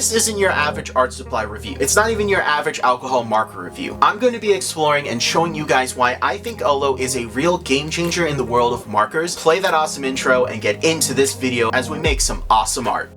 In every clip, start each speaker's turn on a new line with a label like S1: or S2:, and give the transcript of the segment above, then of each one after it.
S1: This isn't your average art supply review. It's not even your average alcohol marker review. I'm going to be exploring and showing you guys why I think OLO is a real game changer in the world of markers. Play that awesome intro and get into this video as we make some awesome art.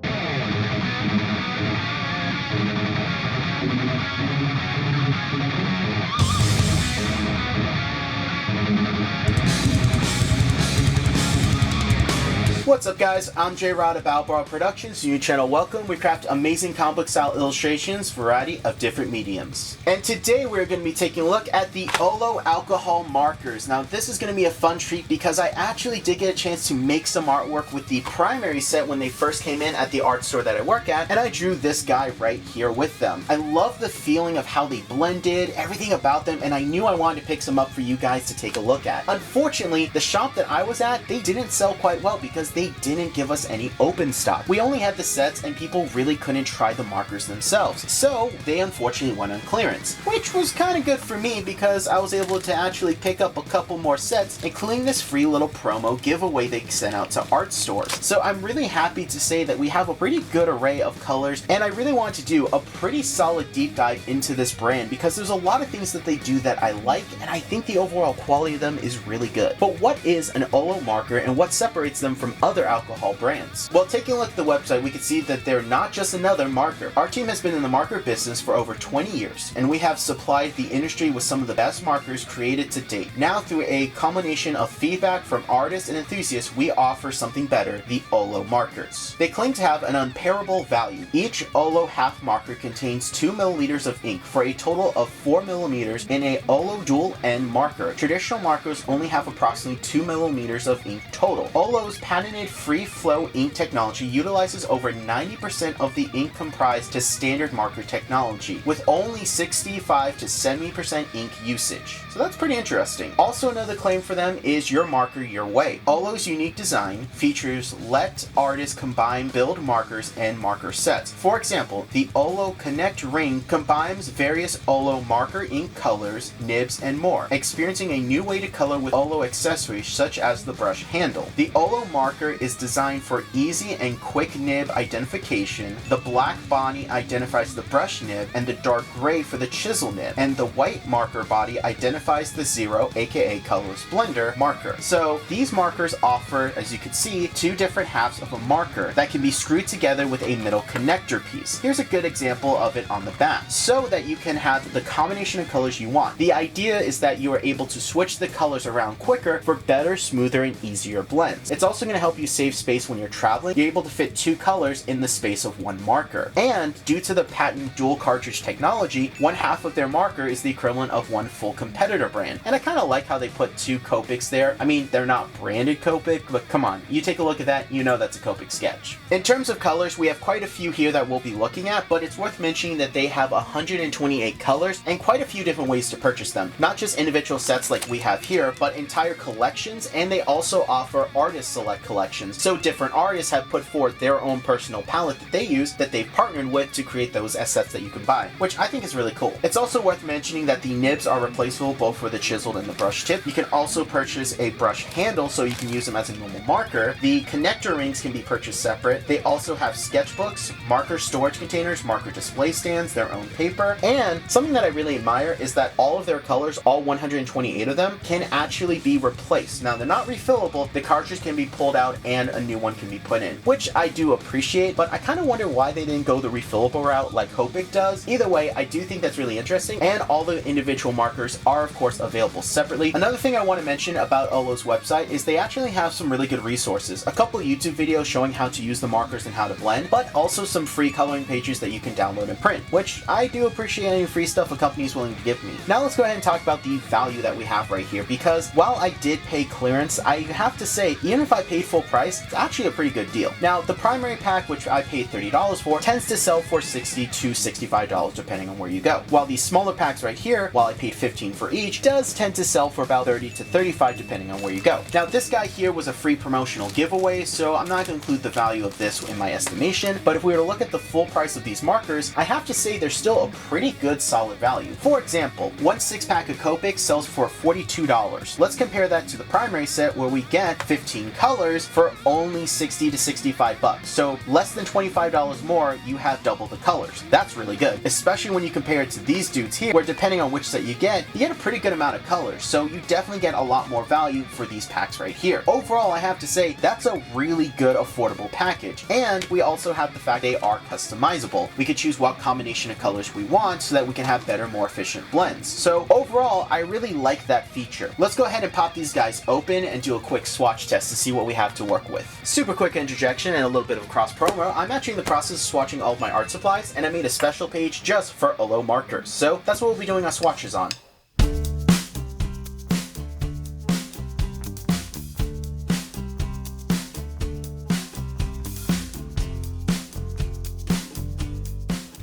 S1: What's up guys, I'm J-Rod of battlebrawlerproductions, new channel. Welcome. We craft amazing comic book style illustrations, variety of different mediums. And today we're going to be taking a look at the OLO alcohol markers. Now this is going to be a fun treat because I actually did get a chance to make some artwork with the primary set when they first came in at the art store that I work at, and I drew this guy right here with them. I love the feeling of how they blended, everything about them, and I knew I wanted to pick some up for you guys to take a look at. Unfortunately, the shop that I was at, they didn't sell quite well because they didn't give us any open stock. We only had the sets and people really couldn't try the markers themselves. So they unfortunately went on clearance, which was kind of good for me because I was able to actually pick up a couple more sets, including this free little promo giveaway they sent out to art stores. So I'm really happy to say that we have a pretty good array of colors, and I really wanted to do a pretty solid deep dive into this brand because there's a lot of things that they do that I like, and I think the overall quality of them is really good. But what is an OLO marker and what separates them from other alcohol brands? Well, taking a look at the website, we can see that they're not just another marker. Our team has been in the marker business for over 20 years, and we have supplied the industry with some of the best markers created to date. Now, through a combination of feedback from artists and enthusiasts, we offer something better, the OLO markers. They claim to have an unparalleled value. Each OLO half marker contains 2 milliliters of ink for a total of 4 millimeters in a OLO dual end marker. Traditional markers only have approximately 2 millimeters of ink total. OLO's patented free flow ink technology utilizes over 90% of the ink comprised to standard marker technology, with only 65 to 70% ink usage. So that's pretty interesting. Also, another claim for them is your marker your way. OLO's unique design features let artists combine build markers and marker sets. For example, the OLO Connect ring combines various OLO marker ink colors, nibs, and more, experiencing a new way to color with OLO accessories such as the brush handle. The OLO marker is designed for easy and quick nib identification. The black body identifies the brush nib and the dark gray for the chisel nib, and the white marker body identifies the zero, aka colorless blender marker. So these markers offer, as you can see, 2 different halves of a marker that can be screwed together with a middle connector piece. Here's a good example of it on the back, so that you can have the combination of colors you want. The idea is that you are able to switch the colors around quicker for better, smoother, and easier blends. It's also going to help you save space when you're traveling. You're able to fit 2 colors in the space of 1 marker. And due to the patent dual cartridge technology, 1 half of their marker is the equivalent of 1 full competitor brand. And I kind of like how they put 2 Copics there. I mean, they're not branded Copic, but come on, you take a look at that, you know that's a Copic sketch. In terms of colors, we have quite a few here that we'll be looking at, but it's worth mentioning that they have 128 colors and quite a few different ways to purchase them. Not just individual sets like we have here, but entire collections, and they also offer artist select collections. So different artists have put forth their own personal palette that they use that they've partnered with to create those as sets that you can buy, which I think is really cool. It's also worth mentioning that the nibs are replaceable both for the chiseled and the brush tip. You can also purchase a brush handle so you can use them as a normal marker. The connector rings can be purchased separate. They also have sketchbooks, marker storage containers, marker display stands, their own paper, and something that I really admire is that all of their colors, all 128 of them, can actually be replaced. Now they're not refillable, the cartridge can be pulled out and a new one can be put in, which I do appreciate, but I kind of wonder why they didn't go the refillable route like Copic does. Either way, I do think that's really interesting, and all the individual markers are of course available separately. Another thing I want to mention about OLO's website is they actually have some really good resources. A couple YouTube videos showing how to use the markers and how to blend, but also some free coloring pages that you can download and print, which I do appreciate any free stuff a company is willing to give me. Now let's go ahead and talk about the value that we have right here, because while I did pay clearance, I have to say, even if I paid full price, it's actually a pretty good deal. Now, the primary pack, which I paid $30 for, tends to sell for $60 to $65 depending on where you go. While these smaller packs right here, while I paid $15 for each, does tend to sell for about $30 to $35 depending on where you go. Now, this guy here was a free promotional giveaway, so I'm not going to include the value of this in my estimation, but if we were to look at the full price of these markers, I have to say they're still a pretty good solid value. For example, 1 6-pack of Copic sells for $42. Let's compare that to the primary set where we get 15 colors for for only 60 to 65 bucks. So less than $25 more, you have double the colors. That's really good, especially when you compare it to these dudes here, where depending on which set you get a pretty good amount of colors. So you definitely get a lot more value for these packs right here. Overall, I have to say that's a really good affordable package. And we also have the fact they are customizable. We could choose what combination of colors we want so that we can have better, more efficient blends. So overall, I really like that feature. Let's go ahead and pop these guys open and do a quick swatch test to see what we have to work with. Super quick interjection and a little bit of cross promo. I'm actually in the process of swatching all of my art supplies, and I made a special page just for OLO markers. So that's what we'll be doing our swatches on.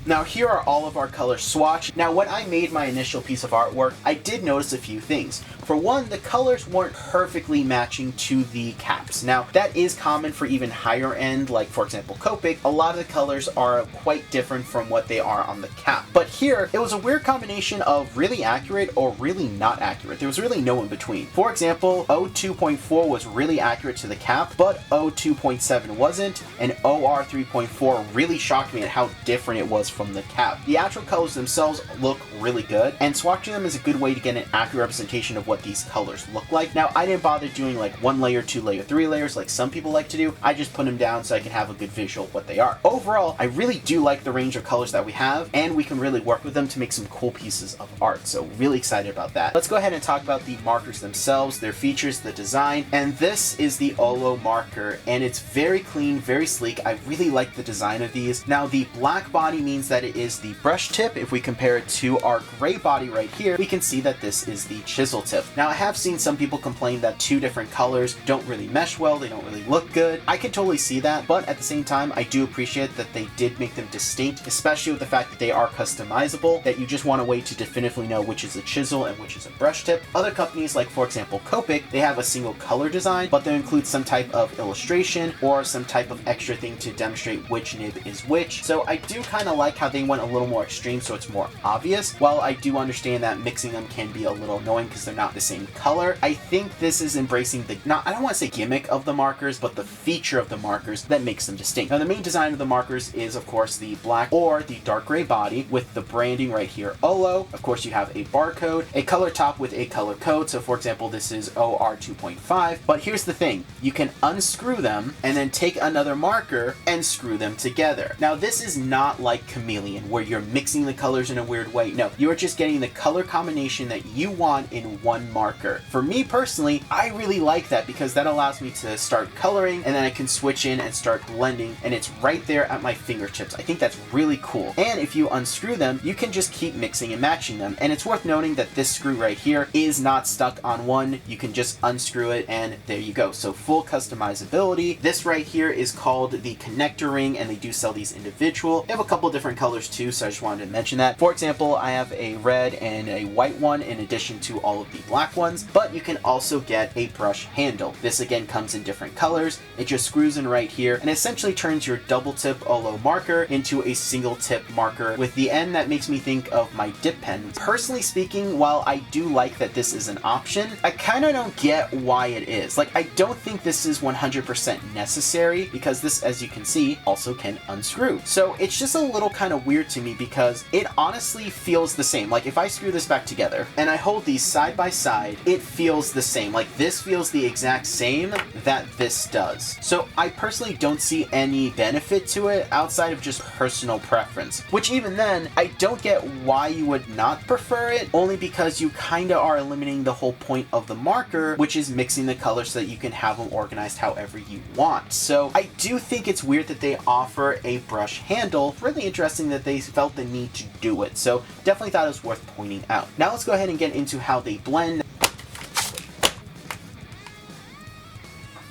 S1: Now here are all of our colors swatched. Now when I made my initial piece of artwork, I did notice a few things. For one, the colors weren't perfectly matching to the caps. Now that is common for even higher end, like for example Copic. A lot of the colors are quite different from what they are on the cap. But here, it was a weird combination of really accurate or really not accurate. There was really no in between. For example, O2.4 was really accurate to the cap, but O2.7 wasn't, and OR 3.4 really shocked me at how different it was from the cap. The actual colors themselves look really good, and swatching them is a good way to get an accurate representation of what these colors look like. Now, I didn't bother doing like 1 layer, 2 layer, 3 layers like some people like to do. I just put them down so I can have a good visual of what they are. Overall, I really do like the range of colors that we have, and we can really work with them to make some cool pieces of art. So really excited about that. Let's go ahead and talk about the markers themselves, their features, the design, and this is the OLO marker, and it's very clean, very sleek. I really like the design of these. Now, the black body means that it is the brush tip. If we compare it to our gray body right here, we can see that this is the chisel tip. Now, I have seen some people complain that two different colors don't really mesh well, they don't really look good. I can totally see that, but at the same time, I do appreciate that they did make them distinct, especially with the fact that they are customizable, that you just want a way to definitively know which is a chisel and which is a brush tip. Other companies, like for example Copic, they have a single color design, but they include some type of illustration or some type of extra thing to demonstrate which nib is which. So I do kind of like how they went a little more extreme so it's more obvious. While I do understand that mixing them can be a little annoying because they're not the same color, I think this is embracing the, I don't want to say gimmick of the markers, but the feature of the markers that makes them distinct. Now the main design of the markers is of course the black or the dark gray body with the branding right here, OLO. Of course you have a barcode, a color top with a color code. So for example, this is OR 2.5, but here's the thing, you can unscrew them and then take another marker and screw them together. Now this is not like Chameleon where you're mixing the colors in a weird way. No, you are just getting the color combination that you want in one marker. For me personally, I really like that because that allows me to start coloring and then I can switch in and start blending, and it's right there at my fingertips. I think that's really cool. And if you unscrew them, you can just keep mixing and matching them. And it's worth noting that this screw right here is not stuck on one. You can just unscrew it and there you go. So full customizability. This right here is called the connector ring, and they do sell these individual. They have a couple different colors too, so I just wanted to mention that. For example, I have a red and a white one in addition to all of the black ones, but you can also get a brush handle. This again comes in different colors. It just screws in right here and essentially turns your double tip OLO marker into a single tip marker with the end that makes me think of my dip pen. Personally speaking, while I do like that this is an option, I kind of don't get why it is. Like, I don't think this is 100% necessary because this, as you can see, also can unscrew. So it's just a little kind of weird to me because it honestly feels the same. Like if I screw this back together and I hold these side by side, it feels the same. Like this feels the exact same that this does. So I personally don't see any benefit to it outside of just personal preference, which even then, I don't get why you would not prefer it, only because you kind of are eliminating the whole point of the marker, which is mixing the colors so that you can have them organized however you want. So I do think it's weird that they offer a brush handle. Really interesting that they felt the need to do it. So definitely thought it was worth pointing out. Now let's go ahead and get into how they blend.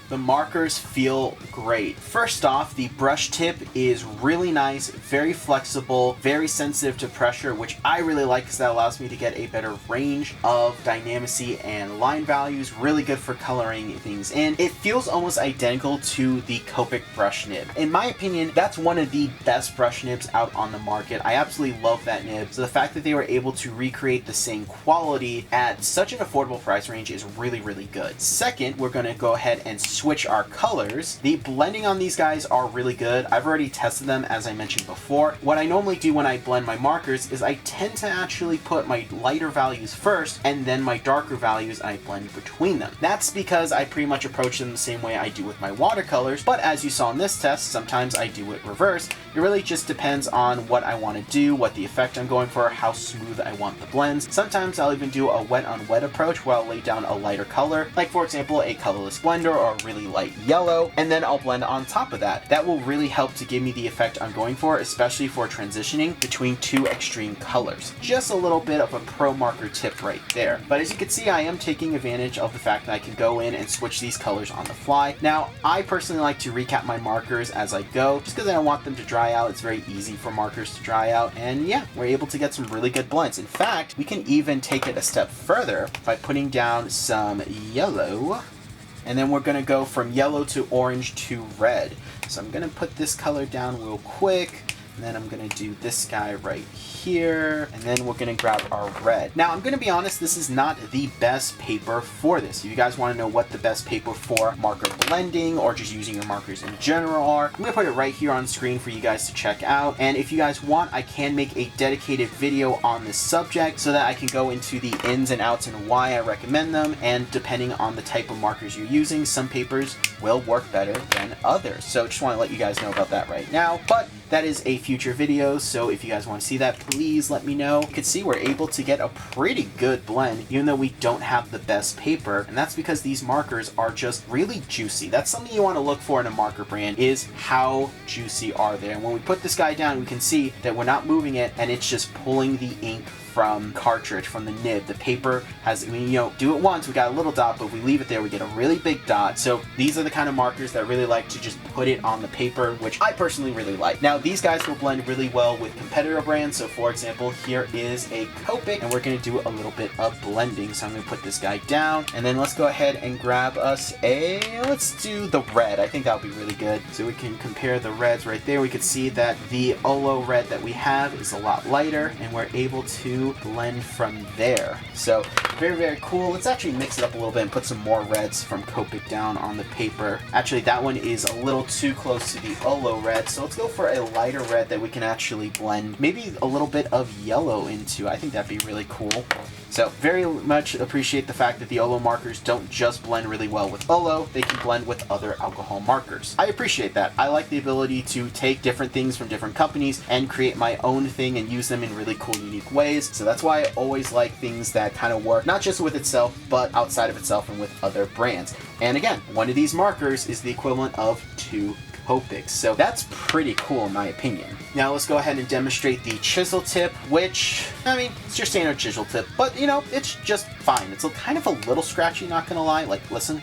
S1: The markers feel great. First off, the brush tip is really nice, very flexible, very sensitive to pressure, which I really like because that allows me to get a better range of dynamicy and line values. Really good for coloring things in. It feels almost identical to the Copic brush nib. In my opinion, that's one of the best brush nibs out on the market. I absolutely love that nib. So the fact that they were able to recreate the same quality at such an affordable price range is really, really good. Second, we're going to go ahead and switch our colors, the blending on these guys are really good. I've already tested them, as I mentioned before. What I normally do when I blend my markers is I tend to actually put my lighter values first and then my darker values, and I blend between them. That's because I pretty much approach them the same way I do with my watercolors, but as you saw in this test, sometimes I do it reverse. It really just depends on what I want to do, what the effect I'm going for, how smooth I want the blends. Sometimes I'll even do a wet on wet approach where I'll lay down a lighter color, like for example a colorless blender or a really light yellow, and then I'll blend on top of that. That will really help to give me the effect I'm going for, especially for transitioning between two extreme colors. Just a little bit of a pro marker tip right there. But as you can see, I am taking advantage of the fact that I can go in and switch these colors on the fly. Now, I personally like to recap my markers as I go, just because I don't want them to dry out. It's very easy for markers to dry out, and yeah, we're able to get some really good blends. In fact, we can even take it a step further by putting down some yellow, and then we're gonna go from yellow to orange to red. So I'm gonna put this color down real quick, and then I'm gonna do this guy right here, and then we're gonna grab our red. Now, I'm gonna be honest, this is not the best paper for this. If you guys wanna know what the best paper for marker blending or just using your markers in general are, I'm gonna put it right here on screen for you guys to check out. And if you guys want, I can make a dedicated video on this subject so that I can go into the ins and outs and why I recommend them. And depending on the type of markers you're using, some papers will work better than others. So just wanna let you guys know about that right now. But that is a future video, so if you guys want to see that, please let me know. You can see we're able to get a pretty good blend, even though we don't have the best paper, and that's because these markers are just really juicy. That's something you want to look for in a marker brand, is how juicy are they. And when we put this guy down, we can see that we're not moving it, and it's just pulling the ink from cartridge, from the nib. The paper has, I mean, you know, do it once, we got a little dot, but if we leave it there, we get a really big dot. So these are the kind of markers that really like to just put it on the paper, which I personally really like. Now, these guys will blend really well with competitor brands. So for example, here is a Copic, and we're gonna do a little bit of blending. So I'm gonna put this guy down, and then let's go ahead and grab us let's do the red. I think that'll be really good. So we can compare the reds right there. We could see that the OLO red that we have is a lot lighter, and we're able to blend from there. So very, very cool. Let's actually mix it up a little bit and put some more reds from Copic down on the paper. Actually, that one is a little too close to the OLO red, so let's go for a lighter red that we can actually blend maybe a little bit of yellow into. I think that'd be really cool. So very much appreciate the fact that the OLO markers don't just blend really well with OLO, they can blend with other alcohol markers. I appreciate that. I like the ability to take different things from different companies and create my own thing and use them in really cool, unique ways. So that's why I always like things that kind of work, not just with itself, but outside of itself and with other brands. And again, one of these markers is the equivalent of 2 Copics. So that's pretty cool in my opinion. Now let's go ahead and demonstrate the chisel tip, which, I mean, it's your standard chisel tip, but you know, it's just fine. It's kind of a little scratchy, not gonna lie. Like, listen.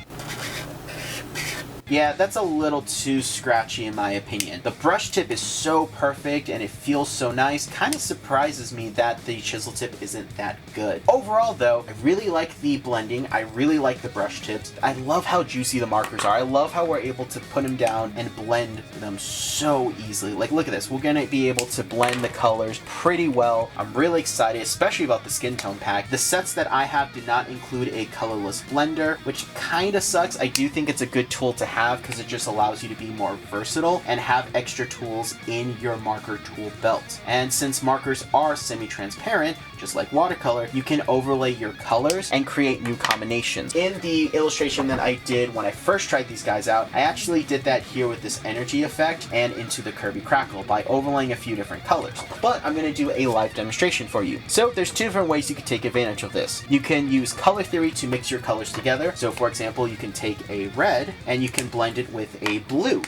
S1: Yeah, that's a little too scratchy in my opinion. The brush tip is so perfect and it feels so nice. Kind of surprises me that the chisel tip isn't that good. Overall though, I really like the blending. I really like the brush tips. I love how juicy the markers are. I love how we're able to put them down and blend them so easily. Like, look at this. We're gonna be able to blend the colors pretty well. I'm really excited, especially about the skin tone pack. The sets that I have did not include a colorless blender, which kind of sucks. I do think it's a good tool to have because it just allows you to be more versatile and have extra tools in your marker tool belt. And since markers are semi-transparent, just like watercolor, you can overlay your colors and create new combinations. In the illustration that I did when I first tried these guys out, I actually did that here with this energy effect and into the Kirby Crackle by overlaying a few different colors. But I'm gonna do a live demonstration for you. So there's 2 different ways you can take advantage of this. You can use color theory to mix your colors together. So for example, you can take a red and you can blend it with a blue,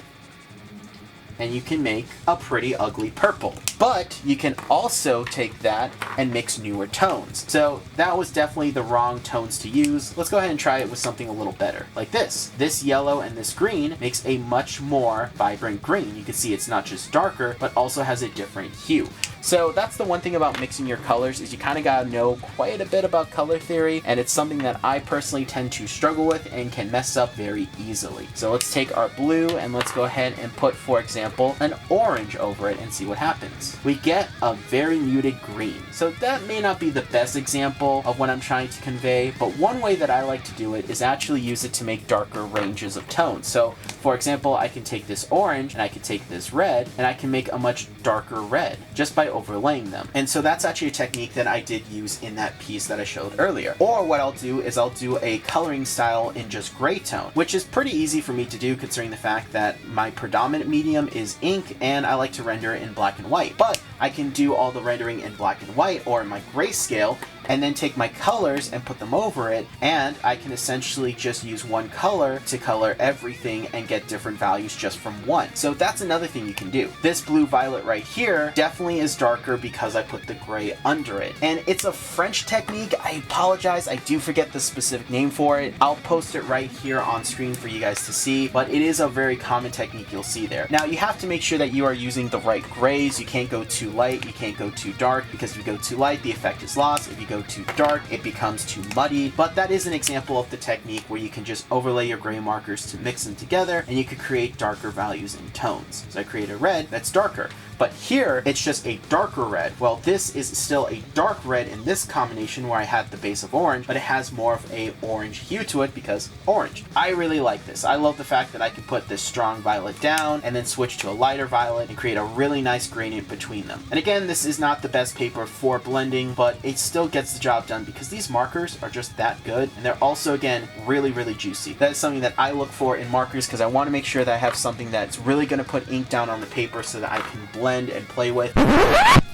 S1: and you can make a pretty ugly purple. But you can also take that and mix newer tones. So that was definitely the wrong tones to use. Let's go ahead and try it with something a little better, like this. This yellow and this green makes a much more vibrant green. You can see it's not just darker, but also has a different hue. So that's the one thing about mixing your colors, is you kind of got to know quite a bit about color theory, and it's something that I personally tend to struggle with and can mess up very easily. So let's take our blue and let's go ahead and put, for example, an orange over it and see what happens. We get a very muted green. So that may not be the best example of what I'm trying to convey, but one way that I like to do it is actually use it to make darker ranges of tones. So for example, I can take this orange and I can take this red and I can make a much darker red just by overlaying them. And so that's actually a technique that I did use in that piece that I showed earlier. Or what I'll do is I'll do a coloring style in just gray tone, which is pretty easy for me to do considering the fact that my predominant medium is ink and I like to render it in black and white. But I can do all the rendering in black and white or in my grayscale and then take my colors and put them over it, and I can essentially just use one color to color everything and get different values just from one. So that's another thing you can do. This blue violet right here definitely is darker because I put the gray under it. And it's a French technique. I apologize, I do forget the specific name for it. I'll post it right here on screen for you guys to see, but it is a very common technique you'll see there. Now you have to make sure that you are using the right grays. You can't go too light, you can't go too dark, because if you go too light, the effect is lost. If you go too dark, it becomes too muddy. But that is an example of the technique where you can just overlay your gray markers to mix them together and you could create darker values in tones. So I create a red that's darker. But here, it's just a darker red. Well, this is still a dark red in this combination where I had the base of orange, but it has more of a orange hue to it because orange. I really like this. I love the fact that I can put this strong violet down and then switch to a lighter violet and create a really nice gradient between them. And again, this is not the best paper for blending, but it still gets the job done because these markers are just that good. And they're also, again, really, really juicy. That is something that I look for in markers because I want to make sure that I have something that's really going to put ink down on the paper so that I can blend and play with.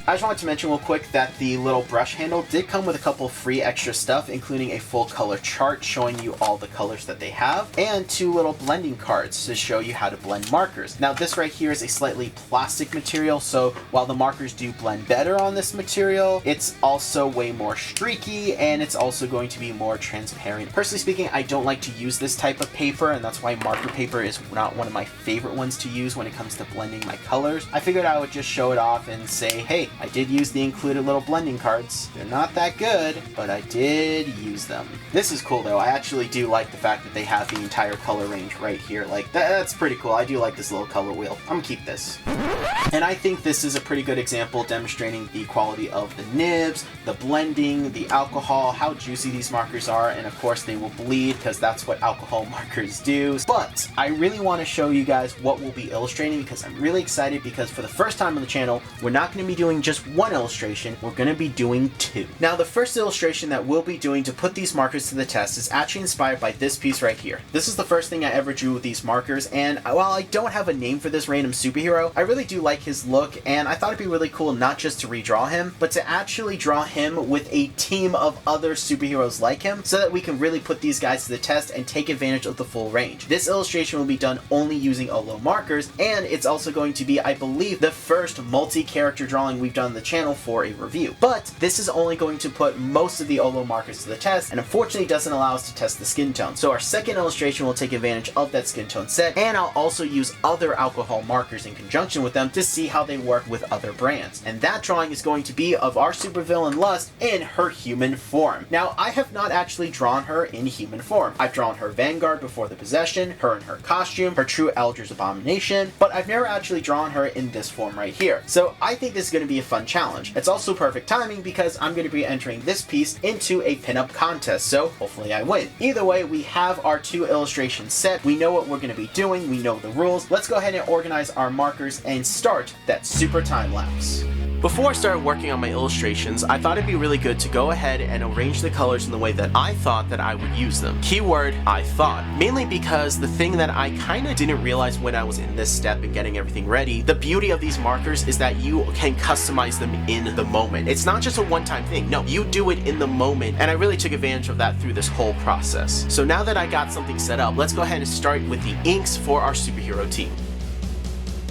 S1: I just wanted to mention real quick that the little brush handle did come with a couple free extra stuff, including a full color chart showing you all the colors that they have, and 2 little blending cards to show you how to blend markers. Now this right here is a slightly plastic material, so while the markers do blend better on this material, it's also way more streaky and it's also going to be more transparent. Personally speaking, I don't like to use this type of paper, and that's why marker paper is not one of my favorite ones to use when it comes to blending my colors. I figured I would just show it off and say, hey, I did use the included little blending cards. They're not that good, but I did use them. This is cool though. I actually do like the fact that they have the entire color range right here. Like, that's pretty cool. I do like this little color wheel. I'm gonna keep this. And I think this is a pretty good example demonstrating the quality of the nibs, the blending, the alcohol, how juicy these markers are, and of course they will bleed because that's what alcohol markers do. But I really want to show you guys what we'll be illustrating because I'm really excited, because for the first time on the channel, we're not going to be doing just one illustration, we're going to be doing 2. Now the first illustration that we'll be doing to put these markers to the test is actually inspired by this piece right here. This is the first thing I ever drew with these markers, and while I don't have a name for this random superhero, I really do like his look, and I thought it'd be really cool not just to redraw him, but to actually draw him with a team of other superheroes like him, so that we can really put these guys to the test and take advantage of the full range. This illustration will be done only using OLO markers, and it's also going to be, I believe, the first multi-character drawing we've done on the channel for a review. But this is only going to put most of the OLO markers to the test, and unfortunately doesn't allow us to test the skin tone. So our second illustration will take advantage of that skin tone set, and I'll also use other alcohol markers in conjunction with them to see how they work with other brands. And that drawing is going to be of our supervillain Lust in her human form. Now, I have not actually drawn her in human form. I've drawn her Vanguard before the possession, her in her costume, her true Eldritch Abomination, but I've never actually drawn her in this form right here. So I think this is going to be a fun challenge. It's also perfect timing because I'm going to be entering this piece into a pinup contest, so hopefully I win. Either way, we have our 2 illustrations set. We know what we're going to be doing. We know the rules. Let's go ahead and organize our markers and start that super time lapse. Before I started working on my illustrations, I thought it'd be really good to go ahead and arrange the colors in the way that I thought that I would use them. Keyword, I thought. Mainly because the thing that I kind of didn't realize when I was in this step and getting everything ready, the beauty of these markers is that you can customize them in the moment. It's not just a one-time thing. No, you do it in the moment, and I really took advantage of that through this whole process. So now that I got something set up, let's go ahead and start with the inks for our superhero team.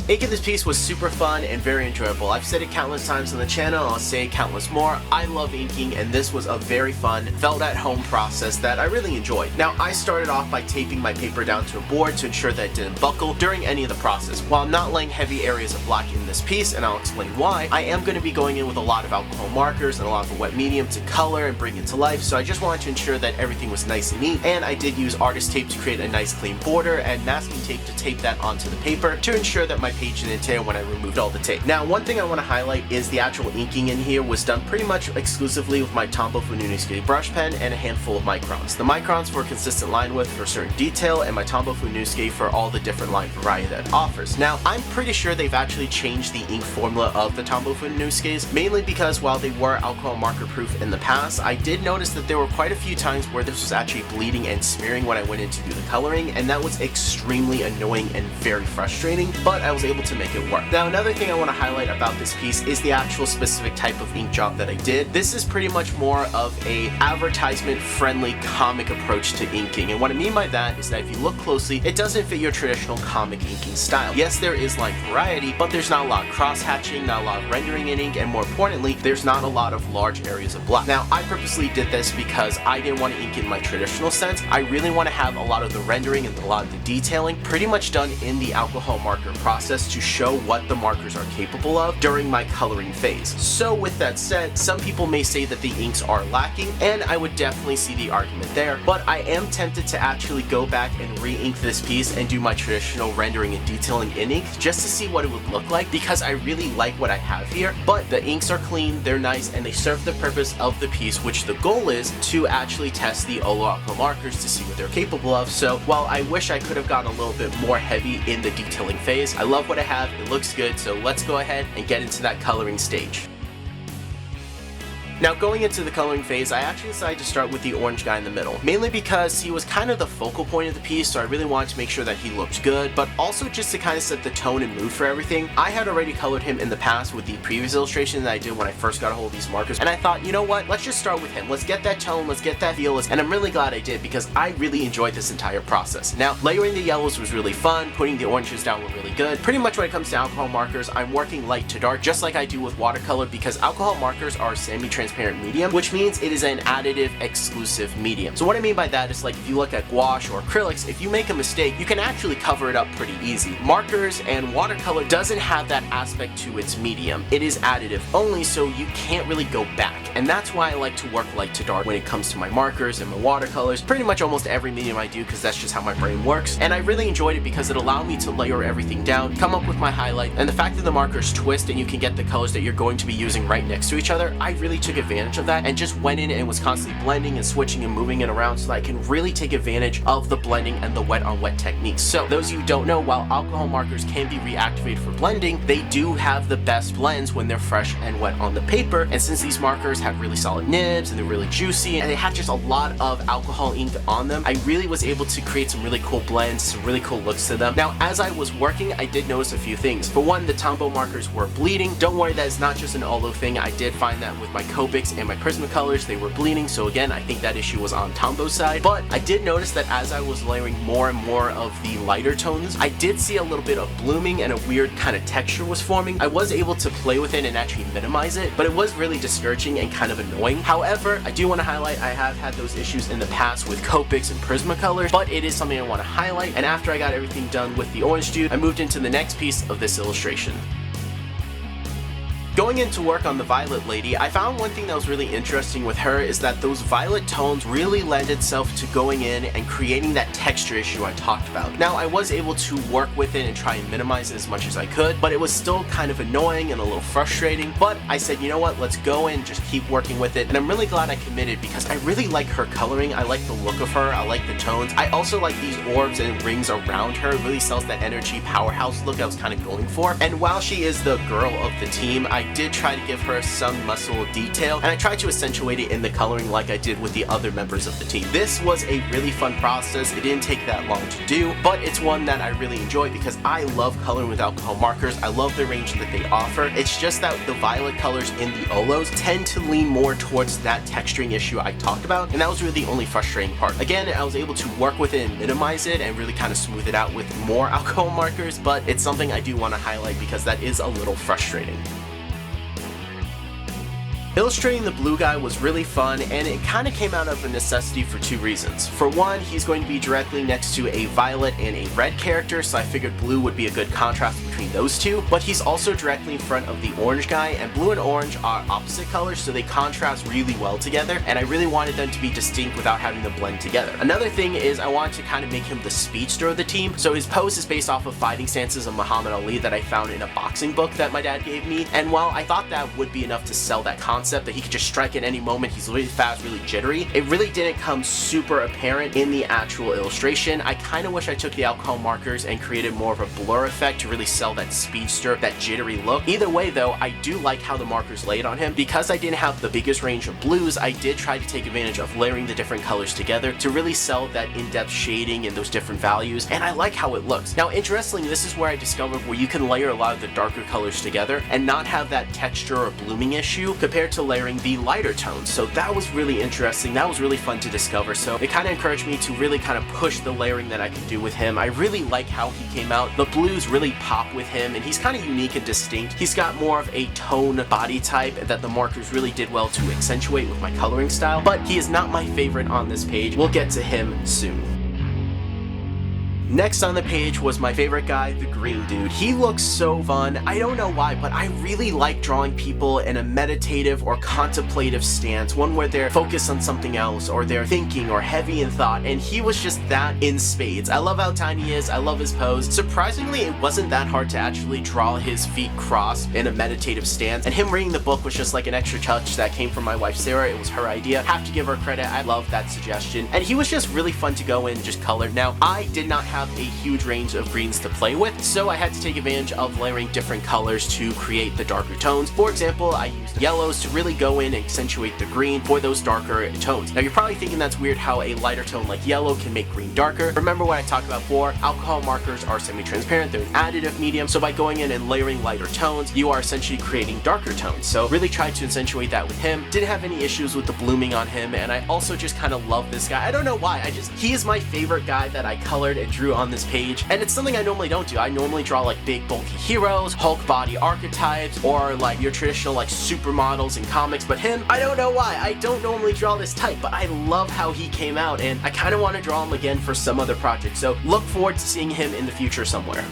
S1: Inking this piece was super fun and very enjoyable. I've said it countless times on the channel, I'll say it countless more. I love inking, and this was a very fun, felt at home process that I really enjoyed. Now, I started off by taping my paper down to a board to ensure that it didn't buckle during any of the process. While I'm not laying heavy areas of black in this piece, and I'll explain why, I am going to be going in with a lot of alcohol markers and a lot of the wet medium to color and bring it to life, so I just wanted to ensure that everything was nice and neat, and I did use artist tape to create a nice clean border and masking tape to tape that onto the paper to ensure that my page didn't tear when I removed all the tape. Now, one thing I want to highlight is the actual inking in here was done pretty much exclusively with my Tombow Fununu brush pen and a handful of microns. The microns for consistent line width for certain detail, and my Tombow Fununu for all the different line variety that it offers. Now, I'm pretty sure they've actually changed the ink formula of the Tombow Fununu, mainly because while they were alcohol marker proof in the past, I did notice that there were quite a few times where this was actually bleeding and smearing when I went in to do the coloring, and that was extremely annoying and very frustrating, but I was able to make it work. Now, another thing I want to highlight about this piece is the actual specific type of ink job that I did. This is pretty much more of a advertisement friendly comic approach to inking, and what I mean by that is that if you look closely, it doesn't fit your traditional comic inking style. Yes, there is line variety, but there's not a lot of cross-hatching, not a lot of rendering in ink, and more importantly, there's not a lot of large areas of black. Now, I purposely did this because I didn't want to ink in my traditional sense. I really want to have a lot of the rendering and a lot of the detailing pretty much done in the alcohol marker process to show what the markers are capable of during my coloring phase. So with that said, some people may say that the inks are lacking, and I would definitely see the argument there, but I am tempted to actually go back and re-ink this piece and do my traditional rendering and detailing in ink just to see what it would look like, because I really like what I have here. But the inks are clean, they're nice, and they serve the purpose of the piece, which the goal is to actually test the OLO alcohol markers to see what they're capable of. So while I wish I could have gotten a little bit more heavy in the detailing phase, I love what I have, it looks good, so let's go ahead and get into that coloring stage. Now, going into the coloring phase, I actually decided to start with the orange guy in the middle, mainly because he was kind of the focal point of the piece, so I really wanted to make sure that he looked good, but also just to kind of set the tone and mood for everything. I had already colored him in the past with the previous illustration that I did when I first got a hold of these markers, and I thought, you know what, let's just start with him. Let's get that tone, let's get that feel, and I'm really glad I did because I really enjoyed this entire process. Now, layering the yellows was really fun, putting the oranges down were really good. Pretty much when it comes to alcohol markers, I'm working light to dark, just like I do with watercolor, because alcohol markers are semi-transparent medium, which means it is an additive exclusive medium. So what I mean by that is, like, if you look at gouache or acrylics, if you make a mistake, you can actually cover it up pretty easy. Markers and watercolor doesn't have that aspect to its medium. It is additive only, so you can't really go back. And that's why I like to work light to dark when it comes to my markers and my watercolors. Pretty much almost every medium I do, because that's just how my brain works. And I really enjoyed it because it allowed me to layer everything down, come up with my highlight, and the fact that the markers twist and you can get the colors that you're going to be using right next to each other, I really took advantage of that and just went in and was constantly blending and switching and moving it around so that I can really take advantage of the blending and the wet on wet techniques. So those of you who don't know, while alcohol markers can be reactivated for blending, they do have the best blends when they're fresh and wet on the paper. And since these markers have really solid nibs and they're really juicy and they have just a lot of alcohol ink on them, I really was able to create some really cool blends, some really cool looks to them. Now, as I was working, I did notice a few things. For one, the Tombow markers were bleeding. Don't worry, that is not just an OLO thing. I did find that with my Copics and my Prismacolors, they were bleeding. So again, I think that issue was on Tombow's side. But I did notice that as I was layering more and more of the lighter tones, I did see a little bit of blooming and a weird kind of texture was forming. I was able to play with it and actually minimize it, but it was really discouraging and kind of annoying. However, I do want to highlight I have had those issues in the past with Copics and Prismacolors, but it is something I want to highlight. And after I got everything done with the orange dude, I moved into the next piece of this illustration. Going into work on the violet lady, I found one thing that was really interesting with her is that those violet tones really lend itself to going in and creating that texture issue I talked about. Now, I was able to work with it and try and minimize it as much as I could, but it was still kind of annoying and a little frustrating. But I said, you know what, let's go in, just keep working with it. And I'm really glad I committed because I really like her coloring. I like the look of her. I like the tones. I also like these orbs and rings around her. It really sells that energy powerhouse look I was kind of going for. And while she is the girl of the team, I did try to give her some muscle detail, and I tried to accentuate it in the coloring like I did with the other members of the team. This was a really fun process. It didn't take that long to do, but it's one that I really enjoy because I love coloring with alcohol markers. I love the range that they offer. It's just that the violet colors in the Olos tend to lean more towards that texturing issue I talked about, and that was really the only frustrating part. Again, I was able to work with it and minimize it and really kind of smooth it out with more alcohol markers, but it's something I do want to highlight because that is a little frustrating. Illustrating the blue guy was really fun, and it kind of came out of a necessity for two reasons. For one, he's going to be directly next to a violet and a red character, so I figured blue would be a good contrast between those two, but he's also directly in front of the orange guy, and blue and orange are opposite colors, so they contrast really well together, and I really wanted them to be distinct without having them blend together. Another thing is I wanted to kind of make him the speedster of the team, so his pose is based off of fighting stances of Muhammad Ali that I found in a boxing book that my dad gave me, and while I thought that would be enough to sell that concept, that he could just strike at any moment, he's really fast, really jittery, it really didn't come super apparent in the actual illustration. I kind of wish I took the alcohol markers and created more of a blur effect to really sell that speedster, that jittery look. Either way though, I do like how the markers laid on him. Because I didn't have the biggest range of blues, I did try to take advantage of layering the different colors together to really sell that in-depth shading and those different values, and I like how it looks. Now interestingly, this is where I discovered where you can layer a lot of the darker colors together and not have that texture or blooming issue compared to layering the lighter tones. So that was really interesting. That was really fun to discover. So it kind of encouraged me to really kind of push the layering that I could do with him. I really like how he came out. The blues really pop with him, and he's kind of unique and distinct. He's got more of a tone body type that the markers really did well to accentuate with my coloring style, but he is not my favorite on this page. We'll get to him soon. Next on the page was my favorite guy, the green dude. He looks so fun. I don't know why, but I really like drawing people in a meditative or contemplative stance, one where they're focused on something else or they're thinking or heavy in thought, and he was just that in spades. I love how tiny he is. I love his pose. Surprisingly, it wasn't that hard to actually draw his feet crossed in a meditative stance, and him reading the book was just like an extra touch that came from my wife Sarah. It was her idea. Have to give her credit. I love that suggestion, and he was just really fun to go in and just color. Now, I did not have a huge range of greens to play with, so I had to take advantage of layering different colors to create the darker tones. For example, I used yellows to really go in and accentuate the green for those darker tones. Now you're probably thinking that's weird how a lighter tone like yellow can make green darker. Remember what I talked about before, alcohol markers are semi-transparent, they're an additive medium, so by going in and layering lighter tones, you are essentially creating darker tones. So really tried to accentuate that with him. Didn't have any issues with the blooming on him, and I also just kind of love this guy. I don't know why, he is my favorite guy that I colored and drew on this page, and it's something I normally don't do. I normally draw like big bulky heroes, Hulk body archetypes, or like your traditional like supermodels in comics, but him, I don't know why. I don't normally draw this type, but I love how he came out, and I kind of want to draw him again for some other project, so look forward to seeing him in the future somewhere.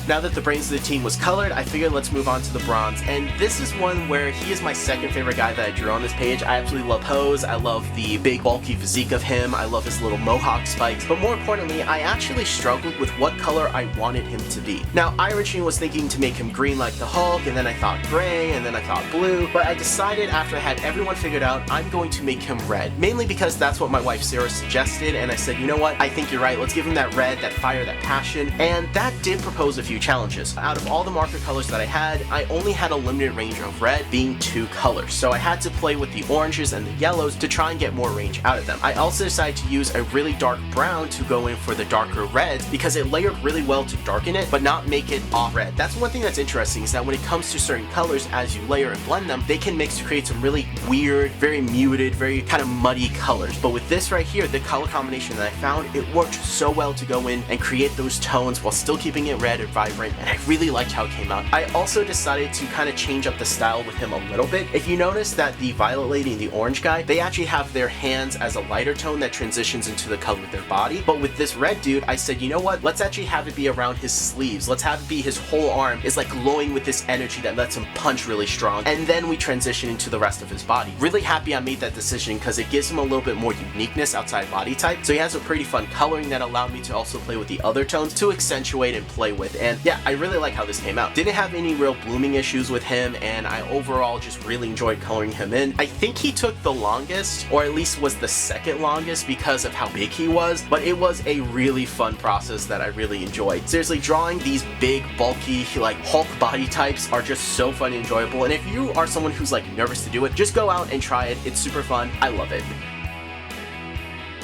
S1: Now that the brains of the team was colored, I figured let's move on to the bronze, and this is one where he is my second favorite guy that I drew on this page. I absolutely love pose, I love the big bulky physique of him, I love his little mohawk spikes, but more importantly, I actually struggled with what color I wanted him to be. Now, I originally was thinking to make him green like the Hulk, and then I thought gray, and then I thought blue, but I decided after I had everyone figured out, I'm going to make him red, mainly because that's what my wife Sarah suggested, and I said, you know what, I think you're right, let's give him that red, that fire, that passion, and that did propose a few challenges. Out of all the marker colors that I had, I only had a limited range of red, being 2 colors, so I had to play with the oranges and the yellows to try and get more range out of them. I also decided to use a really dark brown to go in for the darker reds because it layered really well to darken it, but not make it off red. That's one thing that's interesting, is that when it comes to certain colors, as you layer and blend them, they can mix to create some really weird, very muted, very kind of muddy colors. But with this right here, the color combination that I found, it worked so well to go in and create those tones while still keeping it red and vibrant, and I really liked how it came out. I also decided to kind of change up the style with him a little bit. If you notice that the violet lady and the orange guy, they actually have their hands as a lighter tone that transitions into the color of their body. But with this red dude, I said, you know what? Let's actually have it be around his sleeves. Let's have it be his whole arm is like glowing with this energy that lets him punch really strong. And then we transition into the rest of his body. Really happy I made that decision because it gives him a little bit more uniqueness outside body type. So he has a pretty fun coloring that allowed me to also play with the other tones to accentuate and play with. And and yeah, I really like how this came out. Didn't have any real blooming issues with him, and I overall just really enjoyed coloring him in. I think he took the longest, or at least was the second longest because of how big he was, but it was a really fun process that I really enjoyed. Seriously, drawing these big, bulky, like Hulk body types are just so fun and enjoyable, and if you are someone who's like nervous to do it, just go out and try it. It's super fun. I love it.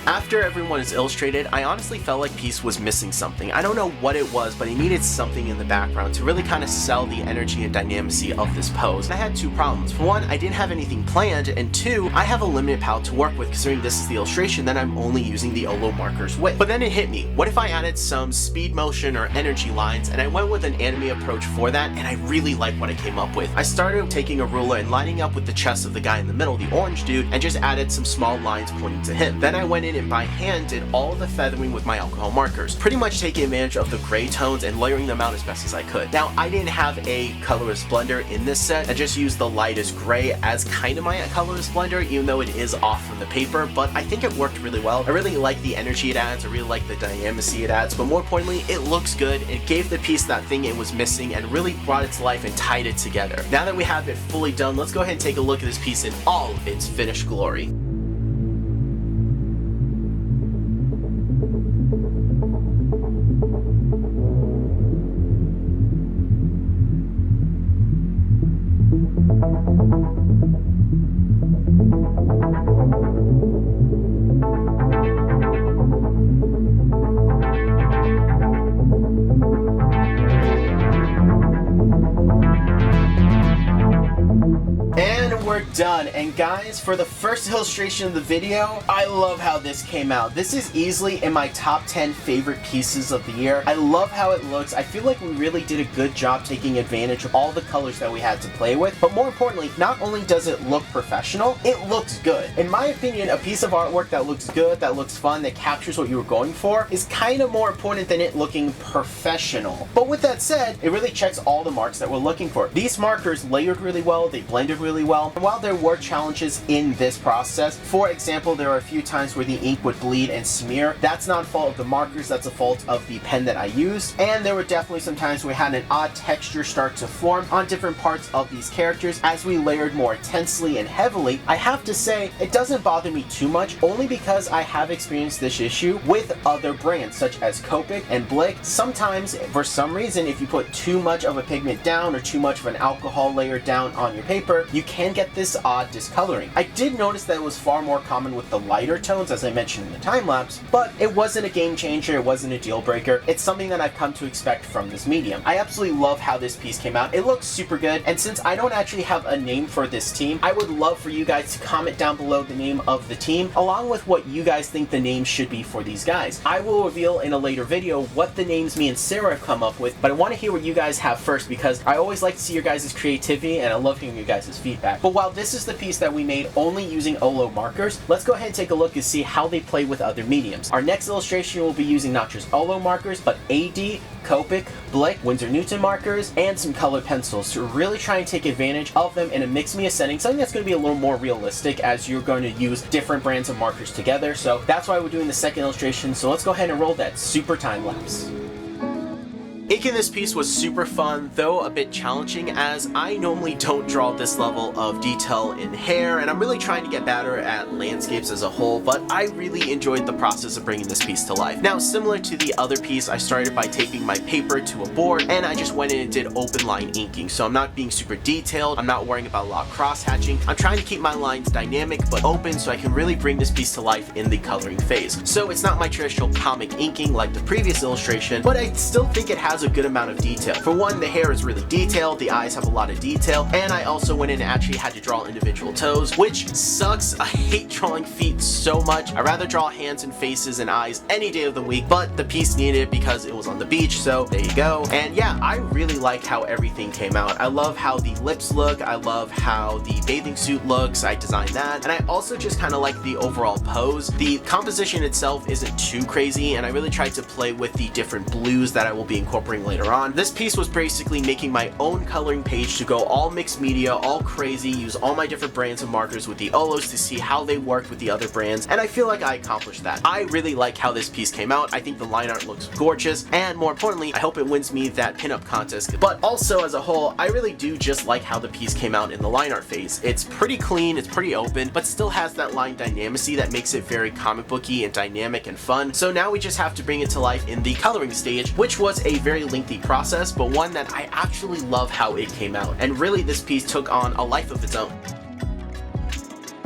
S1: After everyone is illustrated, I honestly felt like Peace was missing something. I don't know what it was, but he needed something in the background to really kind of sell the energy and dynamicy of this pose. And I had two problems. For one, I didn't have anything planned, and two, I have a limited palette to work with considering this is the illustration that I'm only using the OLO markers with. But then it hit me. What if I added some speed motion or energy lines, and I went with an anime approach for that, and I really like what I came up with. I started taking a ruler and lining up with the chest of the guy in the middle, the orange dude, and just added some small lines pointing to him. Then I went in and by hand did all of the feathering with my alcohol markers, pretty much taking advantage of the gray tones and layering them out as best as I could. Now, I didn't have a colorless blender in this set. I just used the lightest gray as kind of my colorless blender, even though it is off from the paper, but I think it worked really well. I really like the energy it adds, I really like the dynamicy it adds, but more importantly, it looks good. It gave the piece that thing it was missing and really brought it to life and tied it together. Now that we have it fully done, let's go ahead and take a look at this piece in all of its finished glory. We're done, and guys, for the first illustration of the video, I love how this came out. This is easily in my top 10 favorite pieces of the year. I love how it looks. I feel like we really did a good job taking advantage of all the colors that we had to play with, but more importantly, not only does it look professional, it looks good. In my opinion, a piece of artwork that looks good, that looks fun, that captures what you were going for is kind of more important than it looking professional. But with that said, it really checks all the marks that we're looking for. These markers layered really well, they blended really well. While there were challenges in this process, for example, there are a few times where the ink would bleed and smear. That's not a fault of the markers, that's a fault of the pen that I used. And there were definitely some times we had an odd texture start to form on different parts of these characters as we layered more intensely and heavily. I have to say, it doesn't bother me too much, only because I have experienced this issue with other brands such as Copic and Blick. Sometimes, for some reason, if you put too much of a pigment down or too much of an alcohol layer down on your paper, you can get this odd discoloring. I did notice that it was far more common with the lighter tones, as I mentioned in the time lapse, but it wasn't a game changer, it wasn't a deal breaker. It's something that I've come to expect from this medium. I absolutely love how this piece came out. It looks super good, and since I don't actually have a name for this team, I would love for you guys to comment down below the name of the team, along with what you guys think the name should be for these guys. I will reveal in a later video what the names me and Sarah have come up with, but I want to hear what you guys have first because I always like to see your guys' creativity and I love hearing your guys' feedback. But while this is the piece that we made only using OLO markers, let's go ahead and take a look and see how they play with other mediums. Our next illustration will be using not just OLO markers, but AD, Copic, Blick, Winsor Newton markers, and some colored pencils to really try and take advantage of them in a mixed media setting, something that's going to be a little more realistic as you're going to use different brands of markers together. So that's why we're doing the second illustration. So let's go ahead and roll that super time lapse. Inking this piece was super fun, though a bit challenging, as I normally don't draw this level of detail in hair, and I'm really trying to get better at landscapes as a whole, but I really enjoyed the process of bringing this piece to life. Now, similar to the other piece, I started by taping my paper to a board, and I just went in and did open line inking, so I'm not being super detailed, I'm not worrying about a lot of cross hatching. I'm trying to keep my lines dynamic but open so I can really bring this piece to life in the coloring phase. So it's not my traditional comic inking like the previous illustration, but I still think it has a good amount of detail. For one, the hair is really detailed, the eyes have a lot of detail, and I also went in and actually had to draw individual toes, which sucks. I hate drawing feet so much. I'd rather draw hands and faces and eyes any day of the week, but the piece needed it because it was on the beach, so there you go. And yeah, I really like how everything came out. I love how the lips look, I love how the bathing suit looks, I designed that, and I also just kind of like the overall pose. The composition itself isn't too crazy, and I really tried to play with the different blues that I will be incorporating bring later on. This piece was basically making my own coloring page to go all mixed media, all crazy, use all my different brands of markers with the Olos to see how they worked with the other brands, and I feel like I accomplished that. I really like how this piece came out. I think the line art looks gorgeous, and more importantly, I hope it wins me that pinup contest. But also as a whole, I really do just like how the piece came out in the line art phase. It's pretty clean, it's pretty open, but still has that line dynamicy that makes it very comic booky and dynamic and fun. So now we just have to bring it to life in the coloring stage, which was a very lengthy process, but one that I actually love how it came out. And really this piece took on a life of its own.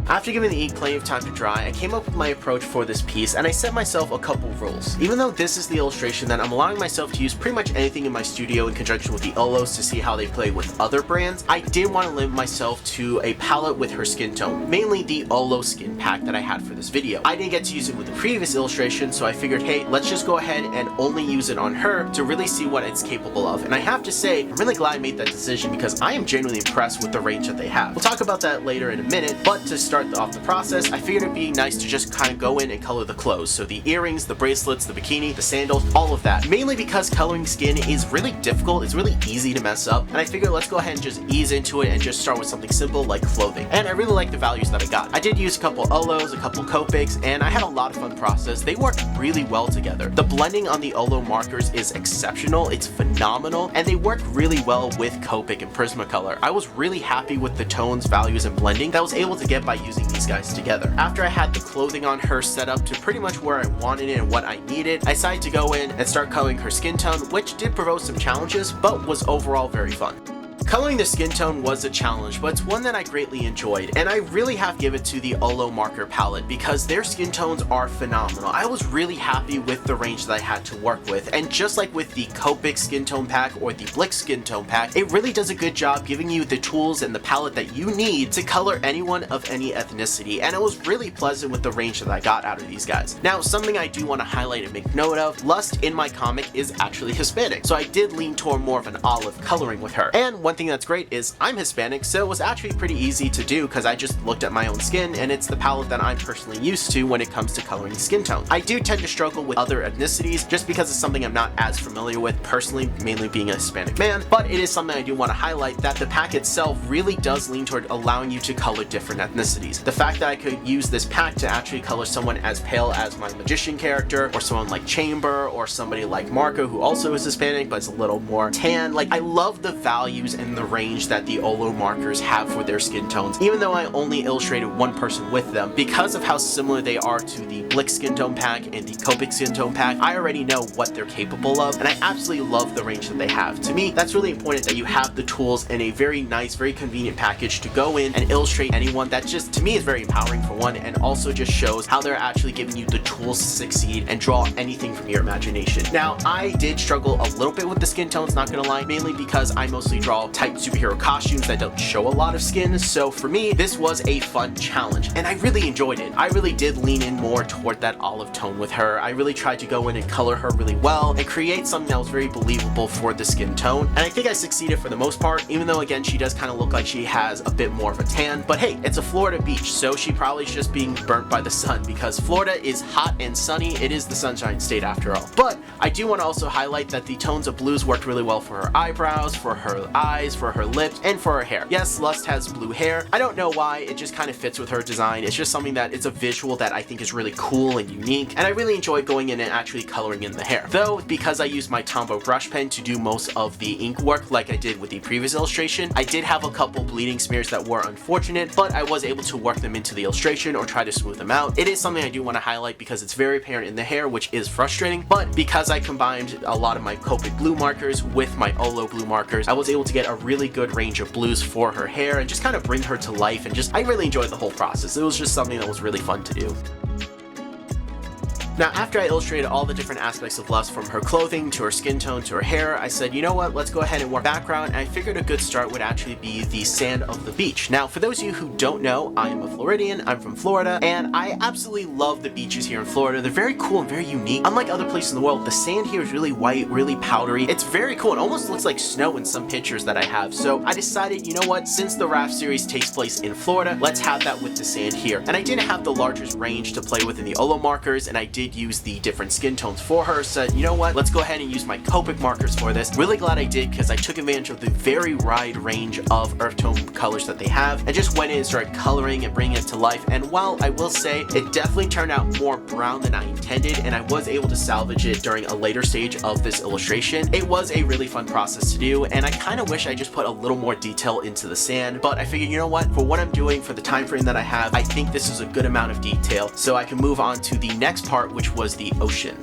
S1: After giving the ink plenty of time to dry, I came up with my approach for this piece, and I set myself a couple rules. Even though this is the illustration that I'm allowing myself to use pretty much anything in my studio in conjunction with the Olos to see how they play with other brands, I did want to limit myself to a palette with her skin tone, mainly the Olo skin pack that I had for this video. I didn't get to use it with the previous illustration, so I figured, hey, let's just go ahead and only use it on her to really see what it's capable of. And I have to say, I'm really glad I made that decision because I am genuinely impressed with the range that they have. We'll talk about that later in a minute, but to start off the process, I figured it'd be nice to just kind of go in and color the clothes. So the earrings, the bracelets, the bikini, the sandals, all of that. Mainly because coloring skin is really difficult, it's really easy to mess up, and I figured let's go ahead and just ease into it and just start with something simple like clothing. And I really like the values that I got. I did use a couple Olos, a couple Copics, and I had a lot of fun process. They worked really well together. The blending on the Olo markers is exceptional, it's phenomenal, and they work really well with Copic and Prismacolor. I was really happy with the tones, values, and blending that I was able to get by using these guys together. After I had the clothing on her set up to pretty much where I wanted it and what I needed, I decided to go in and start coloring her skin tone, which did pose some challenges, but was overall very fun. Coloring the skin tone was a challenge, but it's one that I greatly enjoyed, and I really have to give it to the Olo marker palette because their skin tones are phenomenal. I was really happy with the range that I had to work with, and just like with the Copic skin tone pack or the Blick skin tone pack, it really does a good job giving you the tools and the palette that you need to color anyone of any ethnicity, and it was really pleasant with the range that I got out of these guys. Now, something I do want to highlight and make note of, Lust in my comic is actually Hispanic, so I did lean toward more of an olive coloring with her. And one thing that's great is I'm Hispanic, so it was actually pretty easy to do because I just looked at my own skin, and it's the palette that I'm personally used to when it comes to coloring skin tone. I do tend to struggle with other ethnicities just because it's something I'm not as familiar with personally, mainly being a Hispanic man, but it is something I do want to highlight that the pack itself really does lean toward allowing you to color different ethnicities. The fact that I could use this pack to actually color someone as pale as my magician character, or someone like Chamber, or somebody like Marco who also is Hispanic but is a little more tan. Like, I love the values and the range that the Olo markers have for their skin tones, even though I only illustrated one person with them. Because of how similar they are to the Blick skin tone pack and the Copic skin tone pack, I already know what they're capable of, and I absolutely love the range that they have. To me, that's really important that you have the tools in a very nice, very convenient package to go in and illustrate anyone. That just, to me, is very empowering for one, and also just shows how they're actually giving you the tools to succeed and draw anything from your imagination. Now, I did struggle a little bit with the skin tones, not gonna lie, mainly because I mostly draw type superhero costumes that don't show a lot of skin, so for me, this was a fun challenge, and I really enjoyed it. I really did lean in more toward that olive tone with her. I really tried to go in and color her really well and create something that was very believable for the skin tone, and I think I succeeded for the most part, even though again she does kind of look like she has a bit more of a tan, but hey, it's a Florida beach, so she probably is just being burnt by the sun because Florida is hot and sunny. It is the Sunshine State after all. But I do want to also highlight that the tones of blues worked really well for her eyebrows, for her eyes, for her lips, and for her hair. Yes, Lust has blue hair. I don't know why, it just kind of fits with her design. It's just something that it's a visual that I think is really cool and unique, and I really enjoy going in and actually coloring in the hair. Though, because I used my Tombow brush pen to do most of the ink work like I did with the previous illustration, I did have a couple bleeding smears that were unfortunate, but I was able to work them into the illustration or try to smooth them out. It is something I do want to highlight because it's very apparent in the hair, which is frustrating, but because I combined a lot of my Copic blue markers with my Olo blue markers, I was able to get a really good range of blues for her hair and just kind of bring her to life, and just I really enjoyed the whole process. It was just something that was really fun to do. Now, after I illustrated all the different aspects of Lust, from her clothing to her skin tone to her hair, I said, you know what, let's go ahead and work background, and I figured a good start would actually be the sand of the beach. Now, for those of you who don't know, I am a Floridian, I'm from Florida, and I absolutely love the beaches here in Florida. They're very cool and very unique. Unlike other places in the world, the sand here is really white, really powdery. It's very cool. It almost looks like snow in some pictures that I have. So I decided, you know what, since the raft series takes place in Florida, let's have that with the sand here. And I didn't have the largest range to play with in the Olo markers, and I did did use the different skin tones for her, said, you know what, let's go ahead and use my Copic markers for this. Really glad I did, because I took advantage of the very wide range of earth tone colors that they have and just went in and started coloring and bringing it to life. And while I will say it definitely turned out more brown than I intended, and I was able to salvage it during a later stage of this illustration, it was a really fun process to do, and I kind of wish I just put a little more detail into the sand, but I figured, you know what, for what I'm doing, for the time frame that I have, I think this is a good amount of detail, so I can move on to the next part, which was the ocean.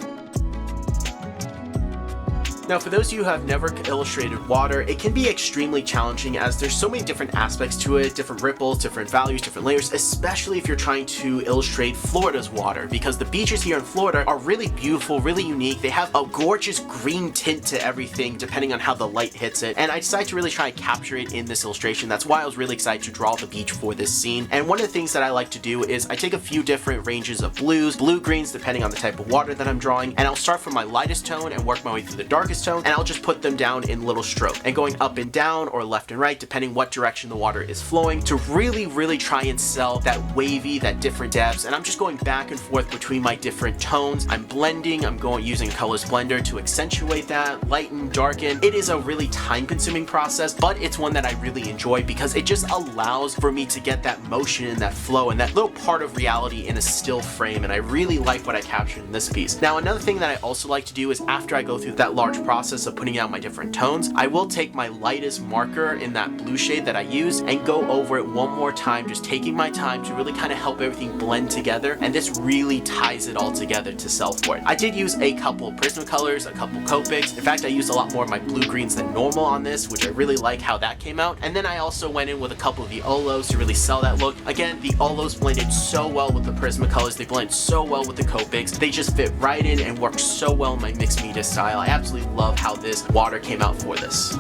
S1: Now, for those of you who have never illustrated water, it can be extremely challenging as there's so many different aspects to it, different ripples, different values, different layers, especially if you're trying to illustrate Florida's water, because the beaches here in Florida are really beautiful, really unique. They have a gorgeous green tint to everything depending on how the light hits it, and I decided to really try and capture it in this illustration. That's why I was really excited to draw the beach for this scene. And one of the things that I like to do is I take a few different ranges of blues, blue-greens, depending on the type of water that I'm drawing, and I'll start from my lightest tone and work my way through the darkest tone, and I'll just put them down in little strokes and going up and down or left and right depending what direction the water is flowing to really try and sell that wavy, that different depths. And I'm just going back and forth between my different tones. I'm blending, I'm going using colors blender to accentuate that, lighten, darken. It is a really time-consuming process, but it's one that I really enjoy because it just allows for me to get that motion and that flow and that little part of reality in a still frame, and I really like what I captured in this piece. Now, another thing that I also like to do is after I go through that large process of putting out my different tones, I will take my lightest marker in that blue shade that I use and go over it one more time, just taking my time to really kind of help everything blend together, and this really ties it all together to sell for it. I did use a couple Prismacolors, a couple Copics. In fact, I used a lot more of my blue-greens than normal on this, which I really like how that came out. And then I also went in with a couple of the OLOs to really sell that look. Again, the OLOs blended so well with the Prismacolors, they blend so well with the Copics. They just fit right in and work so well in my mixed media style. I absolutely love how this water came out for this.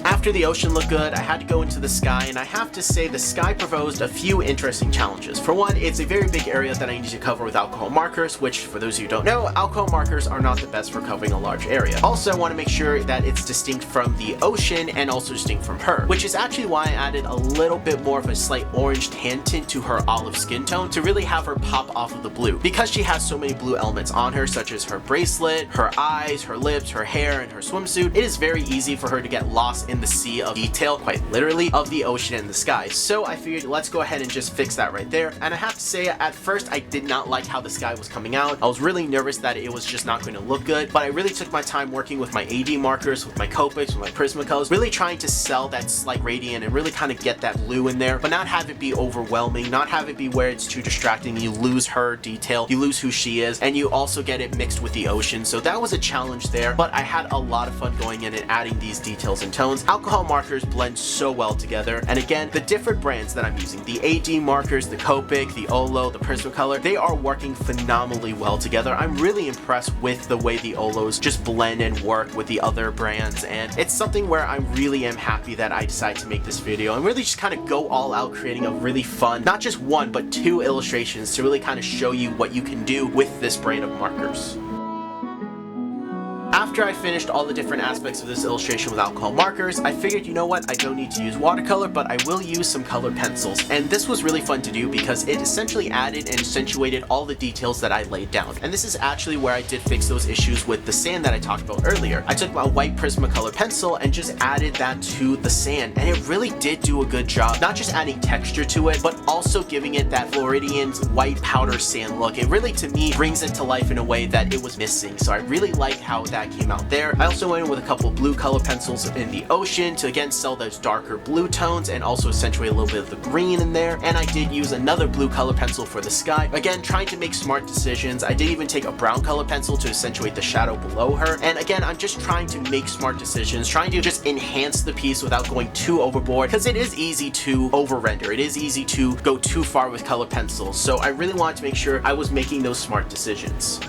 S1: After the ocean looked good, I had to go into the sky, and I have to say the sky proposed a few interesting challenges. For one, it's a very big area that I need to cover with alcohol markers, which, for those of you who don't know, alcohol markers are not the best for covering a large area. Also, I want to make sure that it's distinct from the ocean and also distinct from her, which is actually why I added a little bit more of a slight orange tan tint to her olive skin tone to really have her pop off of the blue. Because she has so many blue elements on her, such as her bracelet, her eyes, her lips, her hair, and her swimsuit, it is very easy for her to get lost in the sea of detail, quite literally, of the ocean and the sky. So I figured let's go ahead and just fix that right there. And I have to say, at first I did not like how the sky was coming out. I was really nervous that it was just not going to look good, but I really took my time working with my AD markers, with my Copics, with my Prismacolors, really trying to sell that slight gradient and really kind of get that blue in there, but not have it be overwhelming, not have it be where it's too distracting. You lose her detail, you lose who she is, and you also get it mixed with the ocean. So that was a challenge there, but I had a lot of fun going in and adding these details and tones. Alcohol markers blend so well together, and again, the different brands that I'm using, the AD markers, the Copic, the OLO, the Prismacolor, they are working phenomenally well together. I'm really impressed with the way the OLOs just blend and work with the other brands, and it's something where I really am happy that I decided to make this video and really just kind of go all out creating a really fun, not just one, but two illustrations to really kind of show you what you can do with this brand of markers. After I finished all the different aspects of this illustration with alcohol markers, I figured, you know what, I don't need to use watercolor, but I will use some colored pencils. And this was really fun to do because it essentially added and accentuated all the details that I laid down. And this is actually where I did fix those issues with the sand that I talked about earlier. I took my white Prismacolor pencil and just added that to the sand, and it really did do a good job, not just adding texture to it, but also giving it that Floridian white powder sand look. It really, to me, brings it to life in a way that it was missing. So I really like how that came out there. I also went in with a couple blue color pencils in the ocean to again sell those darker blue tones and also accentuate a little bit of the green in there. And I did use another blue color pencil for the sky, again trying to make smart decisions. I did even take a brown color pencil to accentuate the shadow below her, and again I'm just trying to make smart decisions, trying to just enhance the piece without going too overboard, because it is easy to over render, it is easy to go too far with color pencils. So I really wanted to make sure I was making those smart decisions.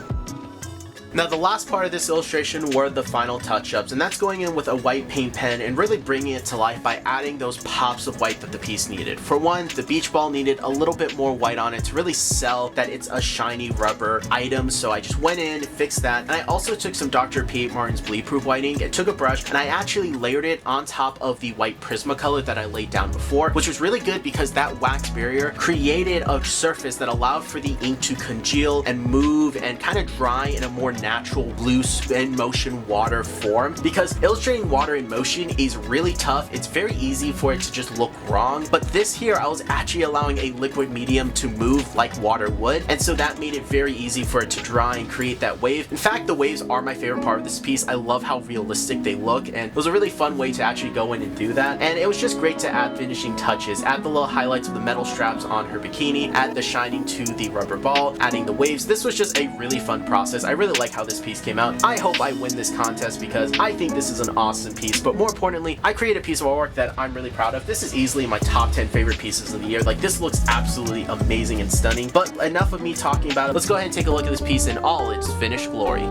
S1: Now the last part of this illustration were the final touch-ups, and that's going in with a white paint pen and really bringing it to life by adding those pops of white that the piece needed. For one, the beach ball needed a little bit more white on it to really sell that it's a shiny rubber item, so I just went in, fixed that, and I also took some Dr. P. Martin's bleed proof whiting and took a brush and I actually layered it on top of the white Prismacolor that I laid down before, which was really good because that wax barrier created a surface that allowed for the ink to congeal and move and kind of dry in a more natural loose in motion water form. Because illustrating water in motion is really tough, it's very easy for it to just look wrong, but this here I was actually allowing a liquid medium to move like water would, and so that made it very easy for it to dry and create that wave. In fact, the waves are my favorite part of this piece. I love how realistic they look, and it was a really fun way to actually go in and do that, and it was just great to add finishing touches, add the little highlights of the metal straps on her bikini, add the shining to the rubber ball, adding the waves. This was just a really fun process. I really like how this piece came out. I hope I win this contest because I think this is an awesome piece, but more importantly, I created a piece of artwork that I'm really proud of. This is easily my top 10 favorite pieces of the year. Like, this looks absolutely amazing and stunning, but enough of me talking about it. Let's go ahead and take a look at this piece in all its finished glory.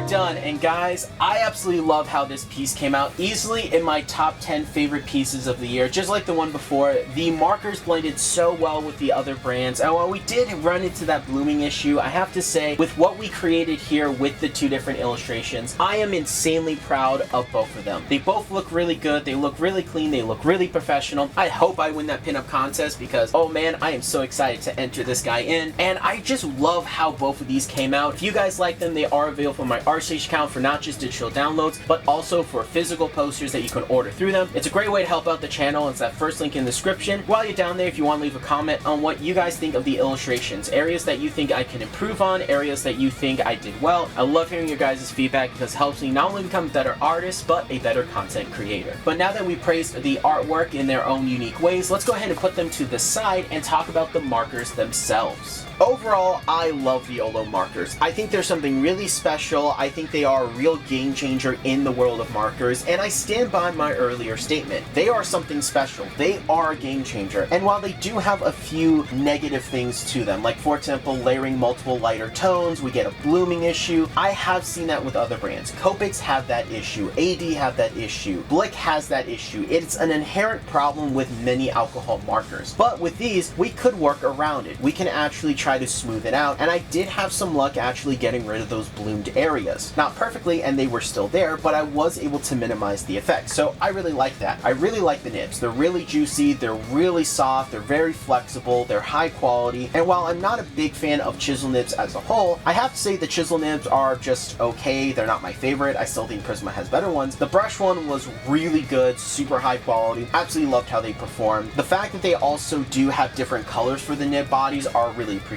S1: Done. And guys, I absolutely love how this piece came out. Easily in my top 10 favorite pieces of the year, just like the one before. The markers blended so well with the other brands, and while we did run into that blooming issue, I have to say, with what we created here with the two different illustrations, I am insanely proud of both of them. They both look really good, they look really clean, they look really professional. I hope I win that pinup contest because, oh man, I am so excited to enter this guy in, and I just love how both of these came out. If you guys like them, they are available on my ArtStage account for not just digital downloads, but also for physical posters that you can order through them. It's a great way to help out the channel. It's that first link in the description. While you're down there, if you want to leave a comment on what you guys think of the illustrations, areas that you think I can improve on, areas that you think I did well. I love hearing your guys' feedback because it helps me not only become a better artist, but a better content creator. But now that we praised the artwork in their own unique ways, let's go ahead and put them to the side and talk about the markers themselves. Overall, I love the OLO markers. I think they're something really special. I think they are a real game changer in the world of markers, and I stand by my earlier statement. They are something special. They are a game changer. And while they do have a few negative things to them, like for example, layering multiple lighter tones, we get a blooming issue. I have seen that with other brands. Copics have that issue. AD have that issue. Blick has that issue. It's an inherent problem with many alcohol markers. But with these, we could work around it. We can actually try to smooth it out, and I did have some luck actually getting rid of those bloomed areas. Not perfectly, and they were still there, but I was able to minimize the effect, so I really like that. I really like the nibs. They're really juicy, they're really soft, they're very flexible, they're high quality, and while I'm not a big fan of chisel nibs as a whole, I have to say the chisel nibs are just okay. They're not my favorite. I still think Prisma has better ones. The brush one was really good, super high quality. Absolutely loved how they performed. The fact that they also do have different colors for the nib bodies are really appreciated.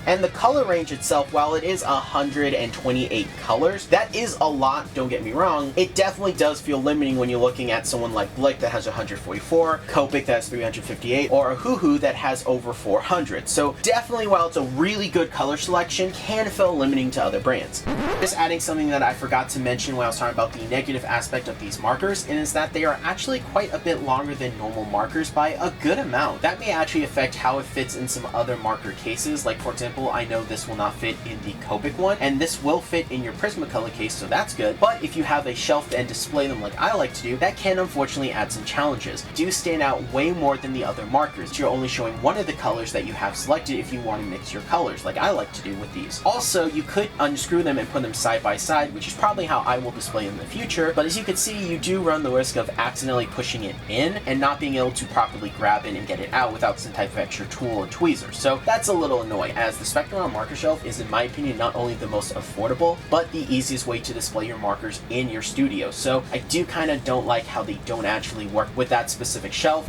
S1: And the color range itself, while it is 128 colors, that is a lot, don't get me wrong. It definitely does feel limiting when you're looking at someone like Blick that has 144, Copic that has 358, or a Hoo that has over 400. So definitely, while it's a really good color selection, can feel limiting to other brands. Just adding something that I forgot to mention when I was talking about the negative aspect of these markers, and is that they are actually quite a bit longer than normal markers by a good amount. That may actually affect how it fits in some other marker cases. Like for example, I know this will not fit in the Copic one, and this will fit in your Prismacolor case, so that's good. But if you have a shelf and display them like I like to do, that can unfortunately add some challenges. Do stand out way more than the other markers. You're only showing one of the colors that you have selected if you want to mix your colors, like I like to do with these. Also, you could unscrew them and put them side by side, which is probably how I will display them in the future, but as you can see, you do run the risk of accidentally pushing it in and not being able to properly grab it and get it out without some type of extra tool or tweezer. So that's a little annoying, as the Spectrum marker shelf is, in my opinion, not only the most affordable, but the easiest way to display your markers in your studio. So I do kind of don't like how they don't actually work with that specific shelf.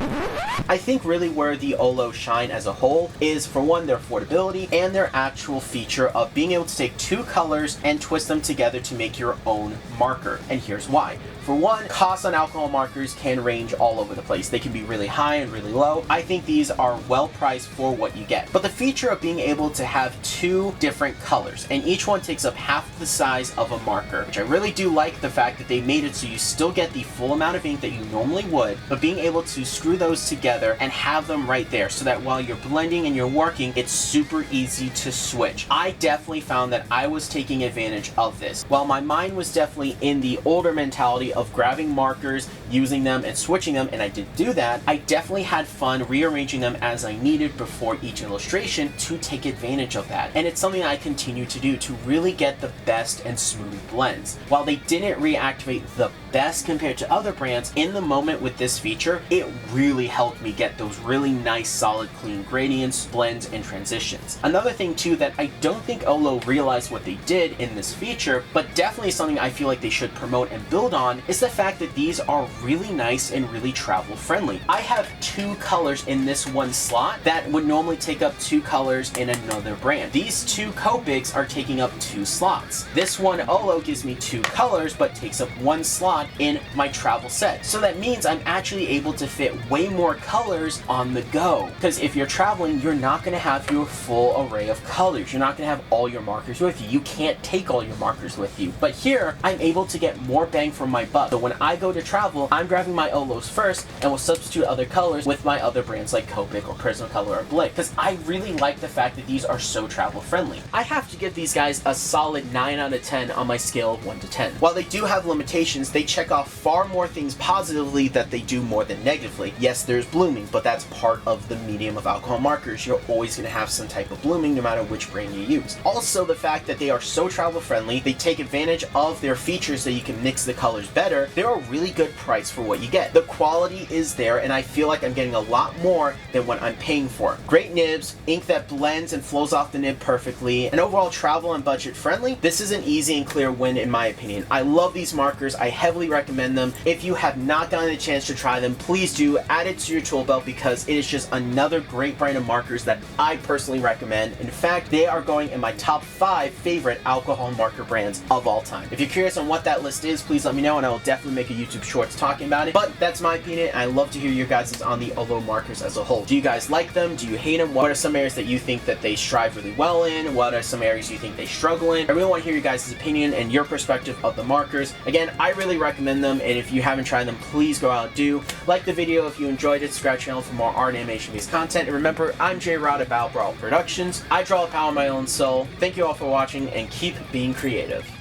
S1: I think really where the OLO shine as a whole is, for one, their affordability and their actual feature of being able to take two colors and twist them together to make your own marker. And here's why. For one, costs on alcohol markers can range all over the place. They can be really high and really low. I think these are well priced for what you get. But the feature of being able to have two different colors, and each one takes up half the size of a marker, which I really do like the fact that they made it so you still get the full amount of ink that you normally would, but being able to screw those together and have them right there so that while you're blending and you're working, it's super easy to switch. I definitely found that I was taking advantage of this. While my mind was definitely in the older mentality of grabbing markers, using them, and switching them, and I did do that, I definitely had fun rearranging them as I needed before each illustration to take advantage of that. And it's something I continue to do to really get the best and smooth blends. While they didn't reactivate the best compared to other brands, in the moment with this feature, it really helped me get those really nice, solid, clean gradients, blends, and transitions. Another thing too that I don't think OLO realized what they did in this feature, but definitely something I feel like they should promote and build on, is the fact that these are really nice and really travel friendly. I have two colors in this one slot that would normally take up two colors in another brand. These two Copics are taking up two slots. This one OLO gives me two colors but takes up one slot in my travel set. So that means I'm actually able to fit way more colors on the go. Because if you're traveling, you're not going to have your full array of colors. You're not going to have all your markers with you. You can't take all your markers with you. But here, I'm able to get more bang for my buck. So when I go to travel, I'm grabbing my OLOs first and will substitute other colors with my other brands like Copic or Prismacolor or Blick, because I really like the fact that these are so travel friendly. I have to give these guys a solid 9 out of 10 on my scale of 1 to 10. While they do have limitations, they check off far more things positively that they do more than negatively. Yes, there's blooming, but that's part of the medium of alcohol markers. You're always going to have some type of blooming no matter which brand you use. Also, the fact that they are so travel friendly, they take advantage of their features so you can mix the colors better. They're a really good price for what you get. The quality is there, and I feel like I'm getting a lot more than what I'm paying for. Great nibs, ink that blends and flows off the nib perfectly, and overall travel and budget friendly. This is an easy and clear win in my opinion. I love these markers. I heavily recommend them. If you have not gotten a chance to try them, please do add it to your tool belt, because it is just another great brand of markers that I personally recommend. In fact, they are going in my top 5 favorite alcohol marker brands of all time. If you're curious on what that list is, please let me know and I will definitely make a YouTube Shorts talking about it. But that's my opinion, and I love to hear your guys' on the OLO markers as a whole. Do you guys like them? Do you hate them? What are some areas that you think that they strive really well in? What are some areas you think they struggle in? I really want to hear your guys' opinion and your perspective of the markers. Again, I really recommend them, and if you haven't tried them, please go out and do. Like the video if you enjoyed it, subscribe to the channel for more art and animation based content, and remember, I'm J Rod at BattleBrawlerproductions. I draw a power of my own soul. Thank you all for watching, and keep being creative.